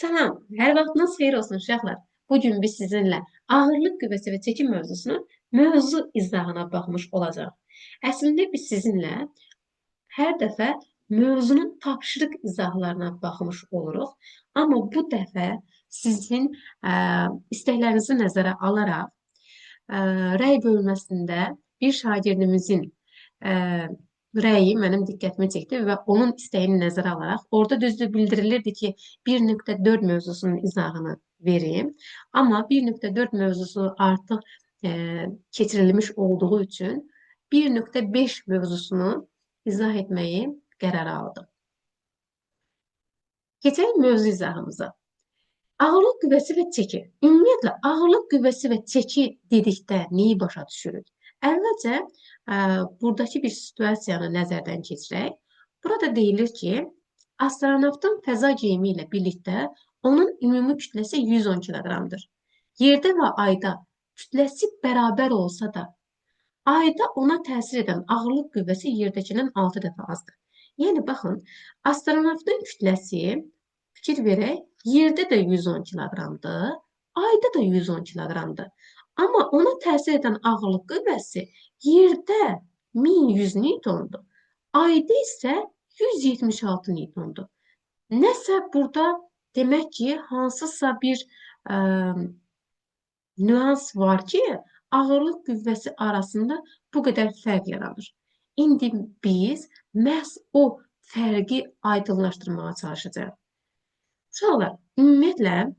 Salam, hər vaxtınız xeyir olsun uşaqlar. Bugün biz sizinlə ağırlıq qüvvəsi və çəkim mövzusunun mövzu izahına baxmış olacaq. Əslində biz sizinlə hər dəfə mövzunun tapşırıq izahlarına baxmış oluruq. Amma bu dəfə sizin istəklərinizi nəzərə alaraq rəy bölməsində bir şagirdimizin ə, rəyi mənim diqqətimi çəkdi və onun istəyini nəzərə alaraq orada düzdür bildirilirdi ki, 1.4 mövzusunun izahını verim. Amma 1.4 mövzusu artıq keçirilmiş olduğu üçün 1.5 mövzusunu izah etməyi qərara aldım. Keçək mövzu izahımıza. Ağırlıq qüvvəsi və çəki. Ümumiyyətlə, ağırlıq qüvvəsi və çəki dedikdə neyi başa düşürük? Əvvəlcə, buradakı bir situasiyanı nəzərdən keçirək. Burada deyilir ki, astronavtın fəza geyimi ilə birlikdə onun ümumi kütləsi 110 kiloqramdır. Yerdə və ayda kütləsi bərabər olsa da, ayda ona təsir edən ağırlıq qüvvəsi yerdəkindən 6 dəfə azdır. Yəni, baxın, astronavtın kütləsi, fikir verək, yerdə də 110 kiloqramdır, ayda da 110 kiloqramdır. Amma ona təsir edən ağırlıq qüvvəsi yerdə 1100 newtondur, ayda isə 176 newtondur. Nəsə burada demək ki, hansısa bir nüans var ki, ağırlıq qüvvəsi arasında bu qədər fərq yaranır. İndi biz məhz o fərqi aydınlaşdırmağa çalışacağıq. Uşaqlar, ümumiyyətlə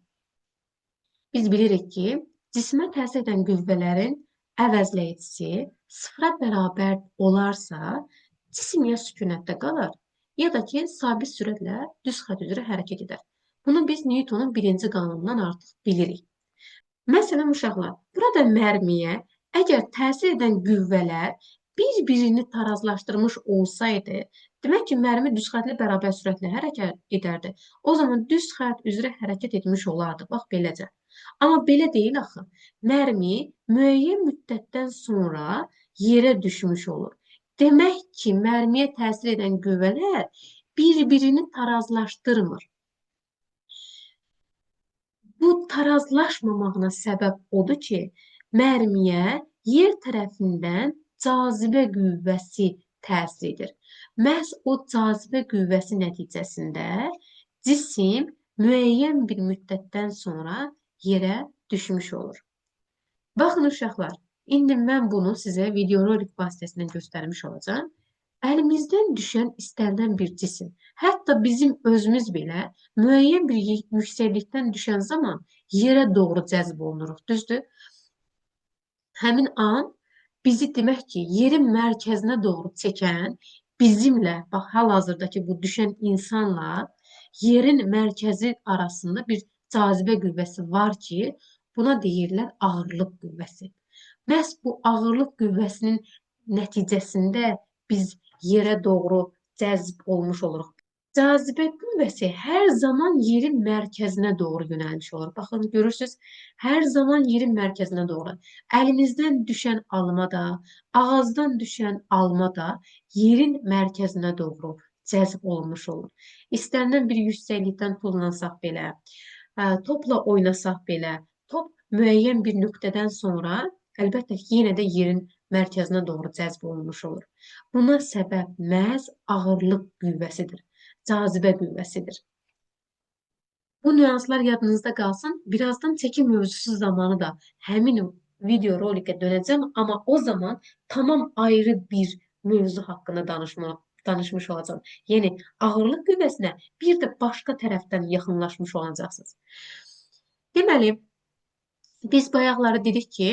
biz bilirik ki, cismə təsir edən qüvvələrin əvəzləyicisi sıfıra bərabər olarsa, cisim ya sükunətdə qalır, ya da ki, sabit sürətlə düz xətt üzrə hərəkət edər. Bunu biz Newtonun birinci qanunundan artıq bilirik. Məsələn, uşaqlar, burada mərmiyə əgər təsir edən qüvvələr bir-birini tarazlaşdırmış olsaydı, demək ki, mərmi düz xəttlə bərabər sürətlə hərəkət edərdi. O zaman düz xətt üzrə hərəkət etmiş olardı. Bax, beləcə. Amma belə deyil axı. Mərmi müəyyən müddətdən sonra yerə düşmüş olur. Demək ki, mərmiyə təsir edən qüvvələr bir-birini tarazlaşdırmır. Bu tarazlaşmamağına səbəb odur ki, mərmiyə yer tərəfindən cazibə qüvvəsi təsir edir. Məhz o cazibə qüvvəsi nəticəsində cisim müəyyən bir müddətdən sonra yerə düşmüş olur. Baxın uşaqlar, indi mən bunu sizə videorolik vasitəsilə göstərmiş olacağam. Əlimizdən düşən istənilən bir cisim, hətta bizim özümüz belə müəyyən bir yüksəklikdən düşən zaman yerə doğru cəzb olunuruq, düzdür? Həmin an bizi demək ki, yerin mərkəzinə doğru çəkən bizimlə, bax, hal-hazırdakı bu düşən insanla yerin mərkəzi arasında bir cazibə qüvvəsi var ki, buna deyirlər ağırlıq qüvvəsi. Məhz bu ağırlıq qüvvəsinin nəticəsində biz yerə doğru cəzb olmuş oluruq. Cazibə qüvvəsi hər zaman yerin mərkəzinə doğru yönəlmiş olur. Baxın, görürsünüz, hər zaman yerin mərkəzinə doğru. Əlimizdən düşən alma da, ağızdan düşən alma da yerin mərkəzinə doğru cəzb olunmuş olur. İstənilən bir yüksəklikdən tullanasaq belə, topla oynasaq belə, top müəyyən bir nöqtədən sonra əlbəttə ki, yenə də yerin mərkəzinə doğru cəzb olunmuş olur. Buna səbəb məhz ağırlıq qüvvəsidir, cazibə qüvvəsidir. Bu nüanslar yadınızda qalsın. Birazdan çəki mövzusu zamanı da həmin video rolikə dönəcəm, amma o zaman tamam ayrı bir mövzu haqqında danışmış olacağım. Yəni, ağırlıq qüvvəsinə bir də başqa tərəfdən yaxınlaşmış olacaqsınız. Deməli, biz bayaqları dedik ki,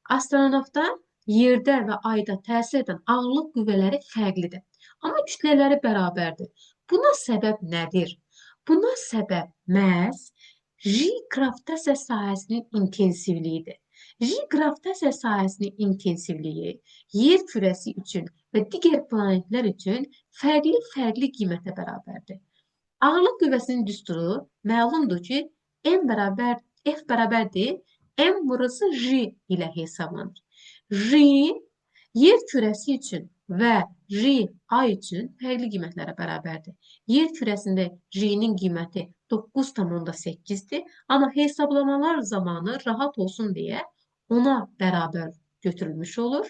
astronavtda yerdə və ayda təsir edən ağırlıq qüvvələri fərqlidir. Amma kütlələri bərabərdir. Buna səbəb nədir? Buna səbəb məhz J gravitasiya sahəsinin intensivliyidir. J gravitasiya sahəsinin intensivliyi yer kürəsi üçün və digər planetlər üçün fərqli qiymətə bərabərdir. Ağırlıq qüvvəsinin düsturu məlumdur ki, F bərabərdir, M burası J ilə hesablanır. J yer kürəsi üçün və R ay üçün fərqli qiymətlərə bərabərdir. Yer kürəsində R-nin qiyməti 9,8-dir, amma hesablamalar zamanı rahat olsun deyə ona bərabər götürülmüş olur.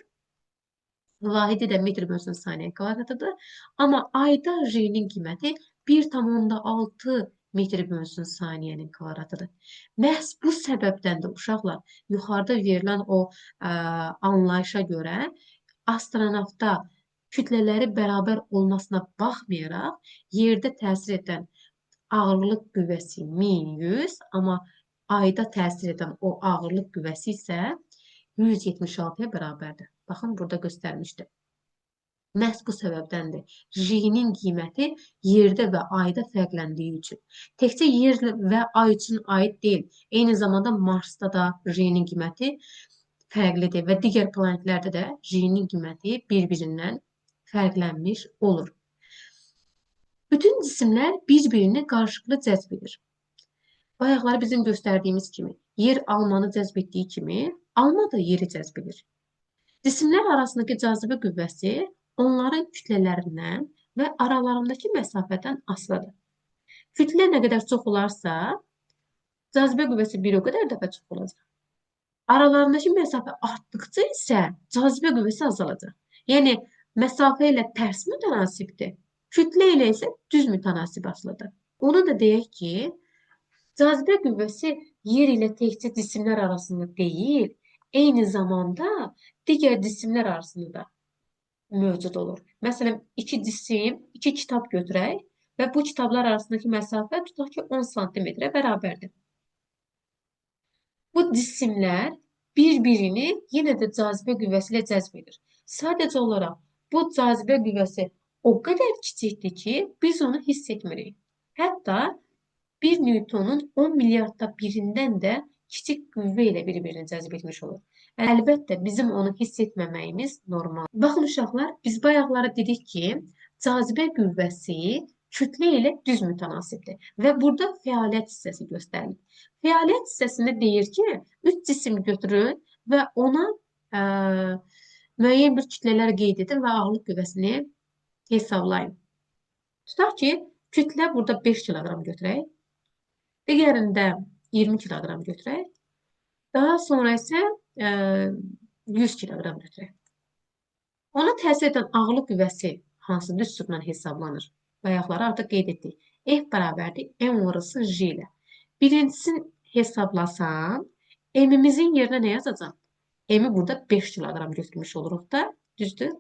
Vahidi də metr bölsün saniyə kvadratıdır. Amma ayda J-nin qiyməti 1,6 metr bölsün saniyənin kvadratıdır. Məhz bu səbəbdən də uşaqlar yuxarıda verilən o anlayışa görə astronavtda kütlələri bərabər olmasına baxmayaraq yerdə təsir edən ağırlıq qüvvəsi 1100, amma ayda təsir edən o ağırlıq qüvvəsi isə 176-ya bərabərdir. Baxın, burada göstərmişdir. Məhz bu səbəbdəndir. J-nin qiyməti yerdə və ayda fərqləndiyi üçün. Təkcə yer və ay üçün aid deyil. Eyni zamanda Marsda da J-nin qiyməti fərqlidir və digər planetlərdə də J-nin qiyməti bir-birindən fərqlənmiş olur. Bütün cisimlər bir-birini qarşılıqlı cəzb edir. Bayaqları bizim göstərdiyimiz kimi, yer almanı cəzb etdiyi kimi, alma da yeri cəzb edir. Cisimlər arasındakı cazibə qüvvəsi onların kütlələrindən və aralarındakı məsafədən asılıdır. Kütlə nə qədər çox olarsa, cazibə qüvvəsi bir o qədər dəfə çox olacaq. Aralarındakı məsafə artdıqca isə cazibə qüvvəsi azalacaq. Yəni, məsafə ilə tərs mütənasibdir, kütlə ilə isə düz mütənasib asılıdır. Onu da deyək ki, cazibə qüvvəsi yer ilə təkcə cisimlər arasında deyil, eyni zamanda digər cisimlər arasında da mövcud olur. Məsələn, iki cisim, iki kitab götürək və bu kitablar arasındakı məsafə tutaq ki, 10 santimetrə bərabərdir. Bu cisimlər bir-birini yenə də cazibə qüvvəsi ilə cəzb edir. Sadəcə olaraq bu cazibə qüvvəsi o qədər kiçikdir ki, biz onu hiss etmirik. Hətta 1 Newtonun 10 milyardda birindən də kiçik qüvvə ilə bir-birini cəzb etmiş olur. Əlbəttə, bizim onu hiss etməməyimiz normal. Baxın uşaqlar, biz bayaqları dedik ki, cazibə qüvvəsi kütlə ilə düz mütənasibdir və burada fəaliyyət hissəsi göstərilir. Fəaliyyət hissəsində deyir ki, 3 cisim götürün və ona müəyyən bir kütlələr qeyd edin və ağırlıq qüvvəsini hesablayın. Tutaq ki, kütlə burada 5 kiloqram götürək. Digərində 20 kiloqram götürək. Daha sonra isə 100 kiloqram götürək. Ona təsir edən ağırlıq qüvvəsi hansı düsturla hesablanır? Bayaqları artıq qeyd etdik. F bərabərdir M vurulsun J ilə. Birincisini hesablasam, M-imizin yerinə nə yazacaq? M-i burada 5 kiloqram götürmüş oluruq da, düzdür?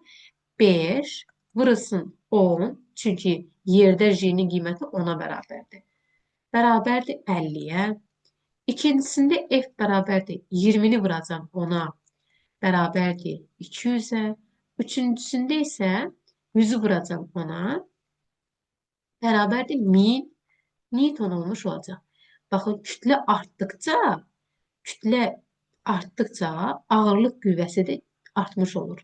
5 vurulsun 10, çünki yerdə J-nin qiyməti 10-a bərabərdir. Bərabərdir 50-yə. İkincisində F bərabərdir 20-ni vuracam 10-a. Bərabərdir 200-ə. Üçüncüsündə isə 100-ü vuracam 10-a. Bərabərdir 1000 Newton olmuş olacaq. Baxın, kütlə artdıqca ağırlıq qüvvəsi də artmış olur.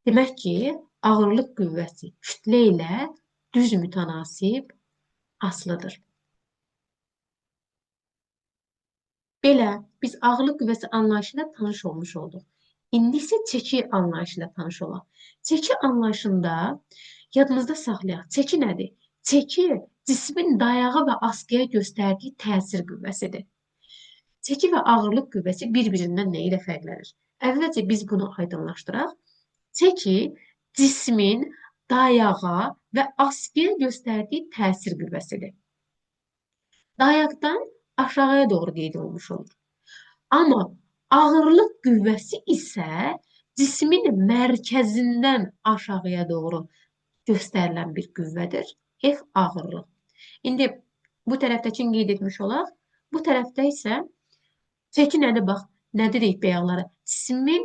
Demək ki, ağırlıq qüvvəsi kütlə ilə düz mütənasib asılıdır. Belə, biz ağırlıq qüvvəsi anlayışıyla tanış olmuş olduq. İndi isə çəki anlayışıyla tanış olaq. Çəki anlayışında yadımızda saxlayaq. Çəki nədir? Çəki cismin dayağı və askıya göstərdiyi təsir qüvvəsidir. Çəki və ağırlıq qüvvəsi bir-birindən nə ilə fərqlənir? Əvvəlcə biz bunu aydınlaşdıraq. Çəki cismin dayağa və askıya göstərdiyi təsir qüvvəsidir. Dayaqdan aşağıya doğru qeyd olmuş olur. Amma ağırlıq qüvvəsi isə cismin mərkəzindən aşağıya doğru göstərilən bir qüvvədir. F ağırlıq. İndi bu tərəfdəkini qeyd etmiş olaq. Bu tərəfdə isə çəki nədir? Bax, nə dedik bayaqları? Cismin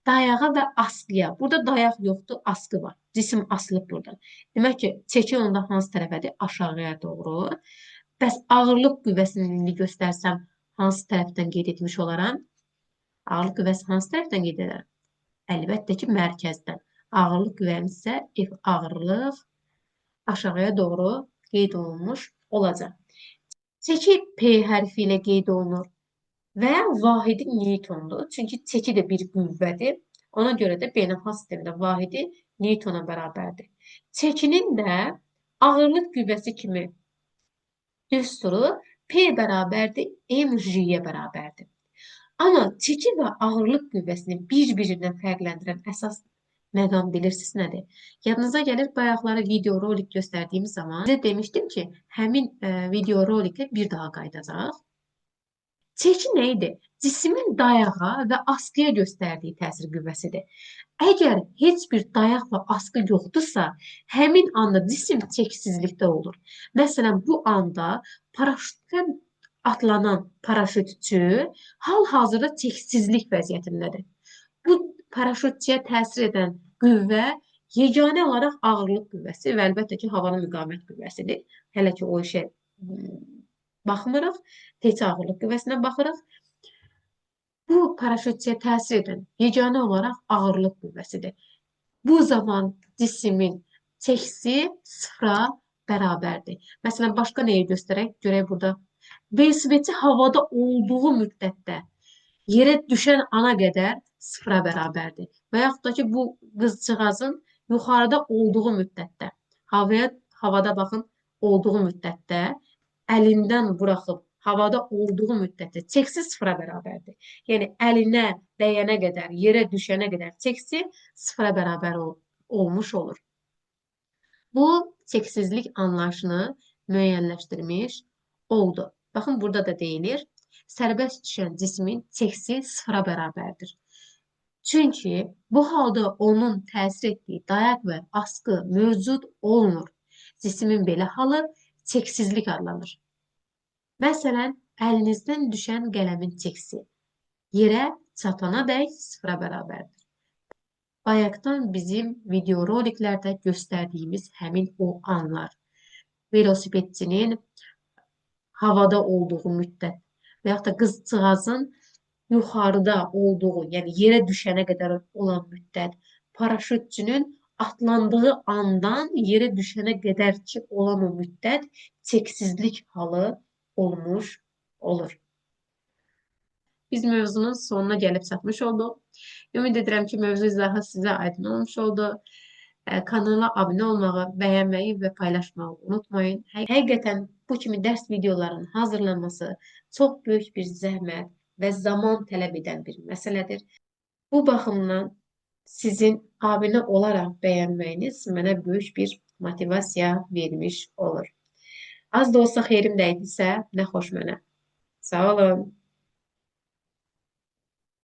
dayağa və askıya. Burada dayaq yoxdur, askı var. Cisim asılıb buradan. Demək ki, çəki onda hansı tərəfədir? Aşağıya doğru. Bəs ağırlıq qüvvəsini göstərsəm, hansı tərəfdən qeyd etmiş olaram? Ağırlıq qüvvəsi hansı tərəfdən qeyd edərəm? Əlbəttə ki, mərkəzdən. Ağırlıq qüvvəmiz isə F ağırlıq aşağıya doğru qeyd olunmuş olacaq. Çəki P hərfi ilə qeyd olunur və vahidi Newtondur. Çünki çəki də bir qüvvədir. Ona görə də beynəlxalq sistemdə vahidi Newtona bərabərdir. Çəkinin də ağırlıq qüvvəsi kimi düsturu P bərabərdir mg-yə bərabərdir. Amma çəki və ağırlıq qüvvəsini bir-birindən fərqləndirən əsas məqam bilirsiniz nədir? Yadınıza gəlir, bayaqları videorolik göstərdiyim zaman sizə demişdim ki, həmin videorolikə bir daha qayıdacaq. Çəki nə idi? Cismin dayağa və askıya göstərdiyi təsir qüvvəsidir. Əgər heç bir dayaq və askı yoxdursa, həmin anda cisim çəkisizlikdə olur. Məsələn, bu anda paraşütdən atlanan paraşütçü hal-hazırda çəkisizlik vəziyyətindədir. Bu paraşütçüyə təsir edən qüvvə yeganə olaraq ağırlıq qüvvəsi və əlbəttə ki, havanın müqavimət qüvvəsidir. Hələ ki, o işə baxmırıq, təkcə ağırlıq qüvvəsinə baxırıq. Bu paraşütçüyə təsir edən yeganə olaraq ağırlıq qüvvəsidir. Bu zaman cismin çəkisi sıfıra bərabərdir. Məsələn, başqa nəyi göstərək? Görək burada. Velosipedçi havada olduğu müddətdə yerə düşən ana qədər sıfıra bərabərdir. Və yaxud da ki, bu qızcığazın yuxarıda olduğu müddətdə, havada baxın, olduğu müddətdə əlindən buraxıb havada olduğu müddətdə çəksi sıfıra bərabərdir. Yəni, əlinə dəyənə qədər, yerə düşənə qədər çəksi sıfıra bərabər olmuş olur. Bu, çəksizlik anlayışını müəyyənləşdirmiş oldu. Baxın, burada da deyilir, sərbəst düşən cismin çəksi sıfıra bərabərdir. Çünki bu halda onun təsir etdiyi dayaq və askı mövcud olmur. Cismin belə halı çəksizlik adlanır. Məsələn, əlinizdən düşən qələmin çəksi yerə çatana dək sıfıra bərabərdir. Bayaqdan bizim videoroliklərdə göstərdiyimiz həmin o anlar. Velosipedçinin havada olduğu müddət və yaxud da qızcığazın yuxarıda olduğu, yəni yerə düşənə qədər olan müddət, paraşütçünün atlandığı andan yerə düşənə qədər ki olan o müddət çəksizlik halı olmuş olur. Biz mövzunun sonuna gəlib çatmış olduq. Ümid edirəm ki, mövzu izahı sizə aydın olmuş oldu. Kanala abunə olmağı, bəyənməyi və paylaşmağı unutmayın. Həqiqətən bu kimi dərs videoların hazırlanması çox böyük bir zəhmət və zaman tələb edən bir məsələdir. Bu baxımdan sizin abunə olaraq bəyənməyiniz mənə böyük bir motivasiya vermiş olur. Az da olsa xeyrim dəydisə, nə xoş mənə. Sağ olun.